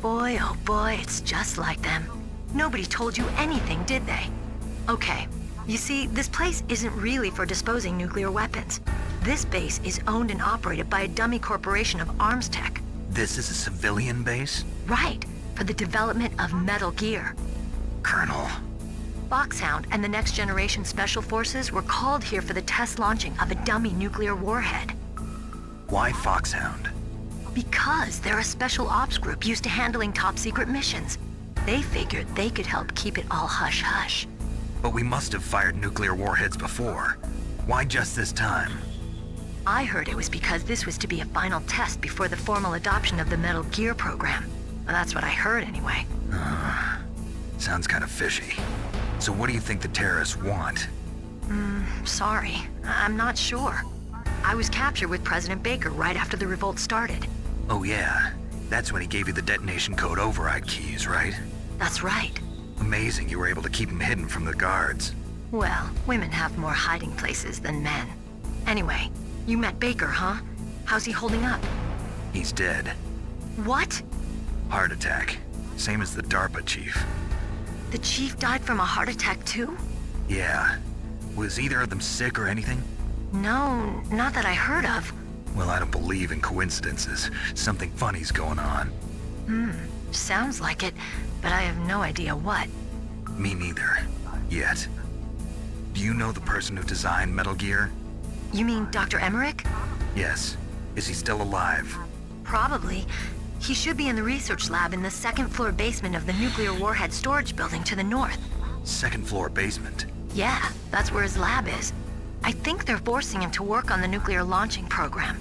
Boy, oh boy, it's just like them. Nobody told you anything, did they? Okay, you see, this place isn't really for disposing nuclear weapons. This base is owned and operated by a dummy corporation of arms tech. This is a civilian base? Right, for the development of Metal Gear. Colonel. Foxhound and the Next Generation Special Forces were called here for the test launching of a dummy nuclear warhead. Why Foxhound? Because they're a special ops group used to handling top-secret missions. They figured they could help keep it all hush-hush. But we must have fired nuclear warheads before. Why just this time? I heard it was because this was to be a final test before the formal adoption of the Metal Gear program. Well, that's what I heard anyway. Sounds kind of fishy. So what do you think the terrorists want? Sorry. I'm not sure. I was captured with President Baker right after the revolt started. Oh yeah, that's when he gave you the detonation code override keys, right? That's right. Amazing you were able to keep him hidden from the guards. Well, women have more hiding places than men. Anyway, you met Baker, huh? How's he holding up? He's dead. What? Heart attack. Same as the DARPA chief. The chief died from a heart attack too? Yeah. Was either of them sick or anything? No, not that I heard of. Well, I don't believe in coincidences. Something funny's going on. Sounds like it, but I have no idea what. Me neither. Yet. Do you know the person who designed Metal Gear? You mean Dr. Emmerich? Yes. Is he still alive? Probably. He should be in the research lab in the second-floor basement of the nuclear warhead storage building to the north. Second floor basement? Yeah, that's where his lab is. I think they're forcing him to work on the nuclear launching program.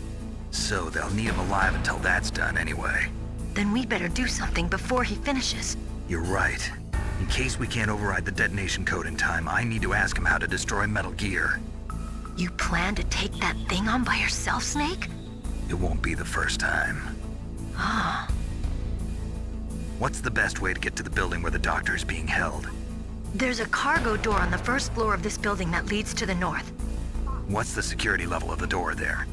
So they'll need him alive until that's done anyway. Then we better do something before he finishes. You're right. In case we can't override the detonation code in time, I need to ask him how to destroy Metal Gear. You plan to take that thing on by yourself, Snake? It won't be the first time. Ah. What's the best way to get to the building where the doctor is being held? There's a cargo door on the first floor of this building that leads to the north. What's the security level of the door there?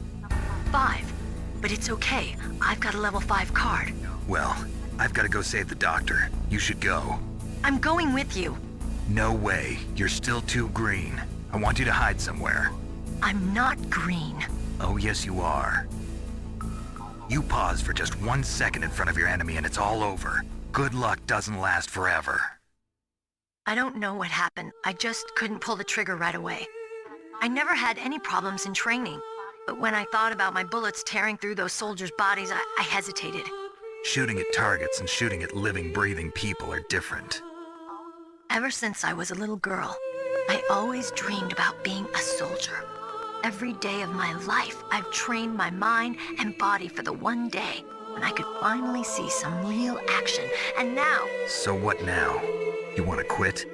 5. But it's okay. I've got a level 5 card. Well, I've got to go save the doctor. You should go. I'm going with you. No way. You're still too green. I want you to hide somewhere. I'm not green. Oh, yes, you are. You pause for just 1 second in front of your enemy and it's all over. Good luck doesn't last forever. I don't know what happened. I just couldn't pull the trigger right away. I never had any problems in training, but when I thought about my bullets tearing through those soldiers' bodies, I hesitated. Shooting at targets and shooting at living, breathing people are different. Ever since I was a little girl, I always dreamed about being a soldier. Every day of my life, I've trained my mind and body for the one day when I could finally see some real action, and now... So what now? You want to quit?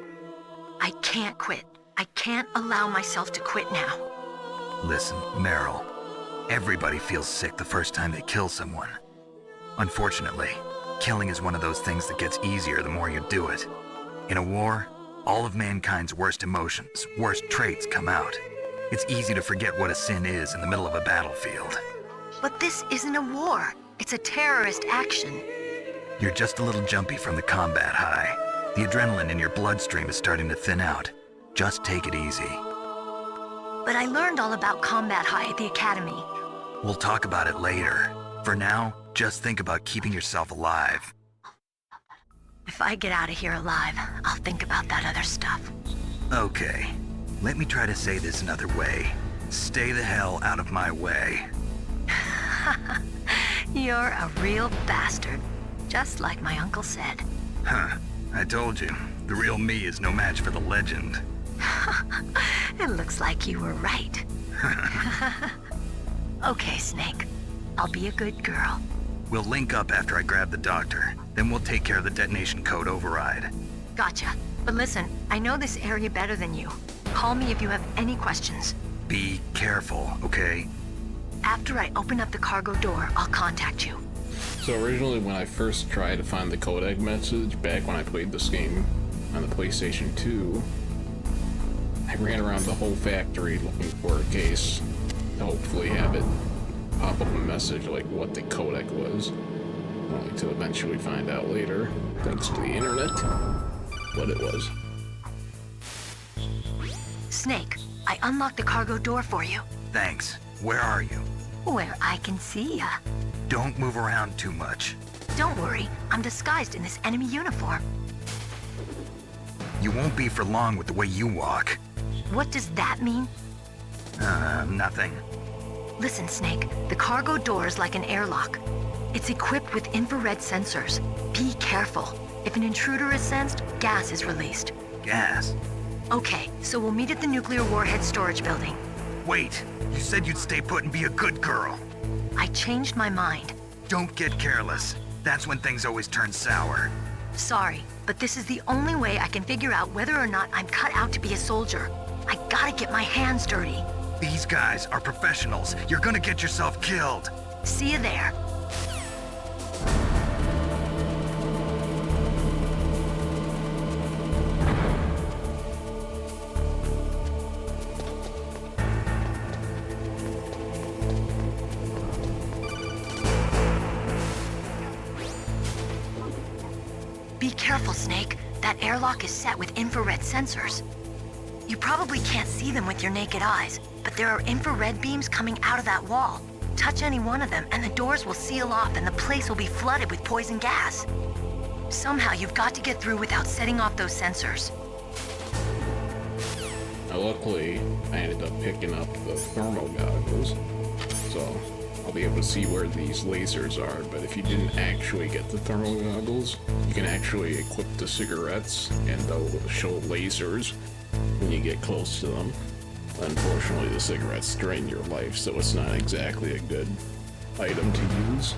I can't quit. I can't allow myself to quit now. Listen, Meryl. Everybody feels sick the first time they kill someone. Unfortunately, killing is one of those things that gets easier the more you do it. In a war, all of mankind's worst emotions, worst traits come out. It's easy to forget what a sin is in the middle of a battlefield. But this isn't a war. It's a terrorist action. You're just a little jumpy from the combat high. The adrenaline in your bloodstream is starting to thin out. Just take it easy. But I learned all about combat high at the academy. We'll talk about it later. For now, just think about keeping yourself alive. If I get out of here alive, I'll think about that other stuff. Okay. Let me try to say this another way. Stay the hell out of my way. You're a real bastard. Just like my uncle said. Huh. I told you. The real me is no match for the legend. It looks like you were right. Okay, Snake. I'll be a good girl. We'll link up after I grab the doctor. Then we'll take care of the detonation code override. Gotcha. But listen, I know this area better than you. Call me if you have any questions. Be careful, okay? After I open up the cargo door, I'll contact you. So originally when I first tried to find the codec message, back when I played this game on the PlayStation 2, I ran around the whole factory looking for a case to hopefully have it pop up a message like what the codec was, only to eventually find out later, thanks to the internet, what it was. Snake, I unlocked the cargo door for you. Thanks. Where are you? Where I can see ya. Don't move around too much. Don't worry, I'm disguised in this enemy uniform. You won't be for long with the way you walk. What does that mean? Nothing. Listen, Snake, the cargo door is like an airlock. It's equipped with infrared sensors. Be careful. If an intruder is sensed, gas is released. Gas? Okay, so we'll meet at the nuclear warhead storage building. Wait, you said you'd stay put and be a good girl. I changed my mind. Don't get careless. That's when things always turn sour. Sorry, but this is the only way I can figure out whether or not I'm cut out to be a soldier. I gotta get my hands dirty. These guys are professionals. You're gonna get yourself killed. See you there. Be careful, Snake. That airlock is set with infrared sensors. You probably can't see them with your naked eyes, but there are infrared beams coming out of that wall. Touch any one of them and the doors will seal off and the place will be flooded with poison gas. Somehow you've got to get through without setting off those sensors. Now, luckily, I ended up picking up the thermal goggles, so I'll be able to see where these lasers are. But if you didn't actually get the thermal goggles, you can actually equip the cigarettes and they'll show lasers when you get close to them. Unfortunately, the cigarettes drain your life, so it's not exactly a good item to use.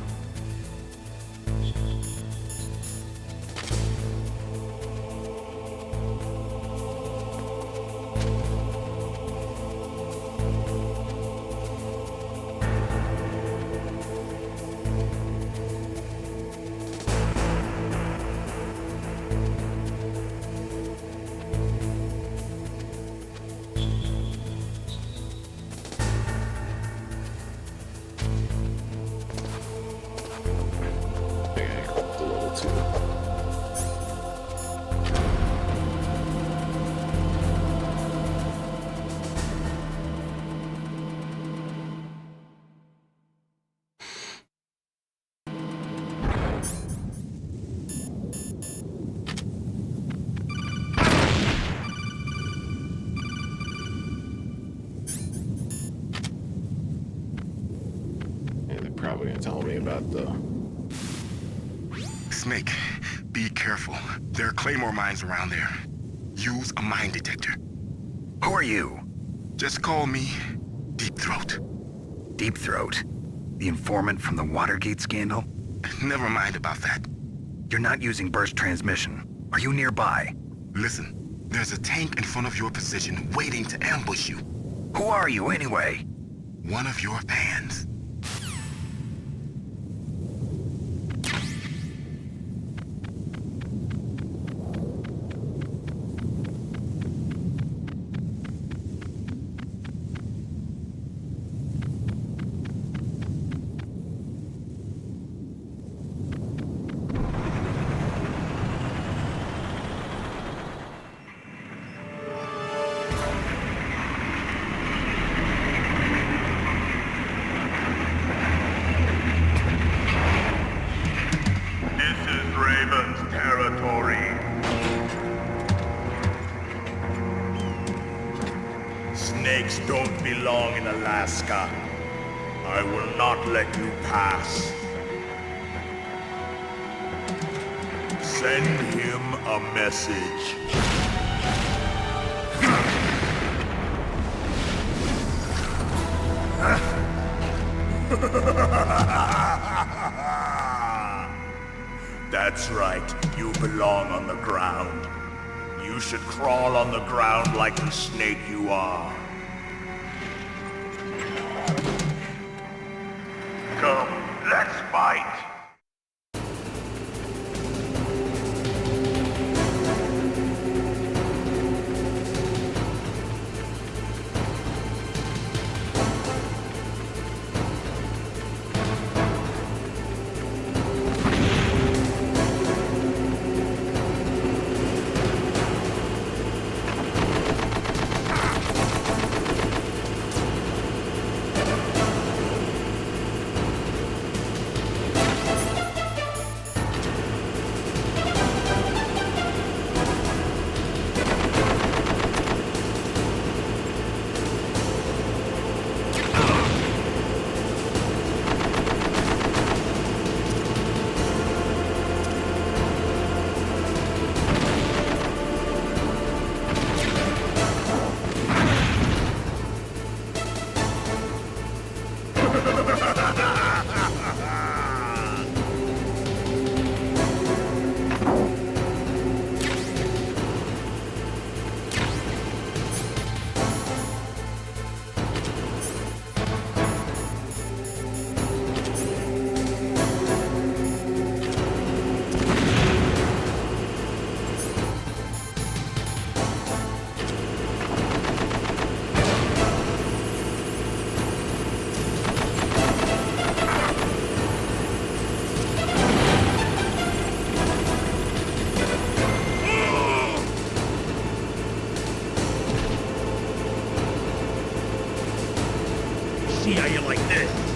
Probably gonna tell me about the... Snake, be careful. There are claymore mines around there. Use a mine detector. Who are you? Just call me Deep Throat. Deep Throat? The informant from the Watergate scandal? Never mind about that. You're not using burst transmission. Are you nearby? Listen, there's a tank in front of your position waiting to ambush you. Who are you anyway? One of your fans. Snakes don't belong in Alaska. I will not let you pass. Send him a message. That's right, you belong on the ground. You should crawl on the ground like the snake you are. Come, let's fight! see how you like this.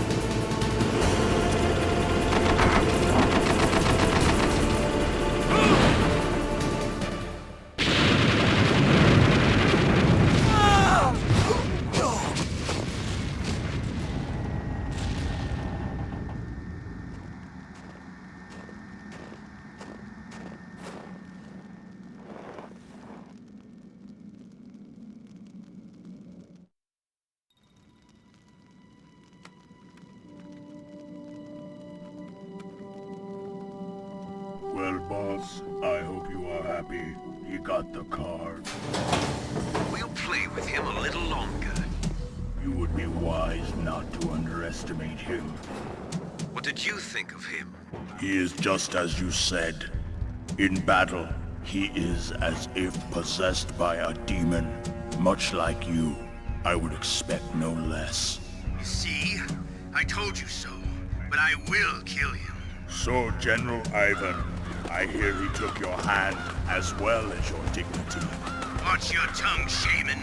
Well, boss, I hope you are happy. You got the card. We'll play with him a little longer. You would be wise not to underestimate him. What did you think of him? He is just as you said. In battle, he is as if possessed by a demon. Much like you, I would expect no less. See? I told you so. But I will kill him. So, General Ivan, I hear he took your hand as well as your dignity. Watch your tongue, shaman.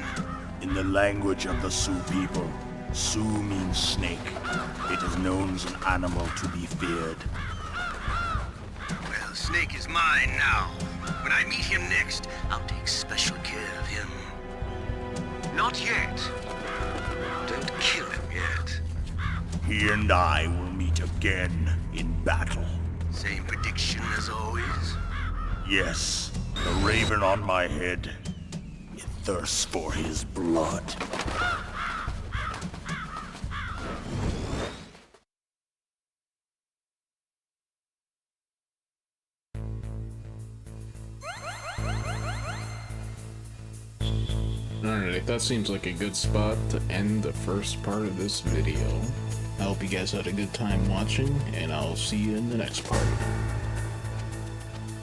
In the language of the Sioux people, Sioux means snake. It is known as an animal to be feared. Well, Snake is mine now. When I meet him next, I'll take special care of him. Not yet. Don't kill him yet. He and I will meet again in battle. Same prediction as always? Yes, the raven on my head. It thirsts for his blood. Alright, that seems like a good spot to end the first part of this video. I hope you guys had a good time watching, and I'll see you in the next part.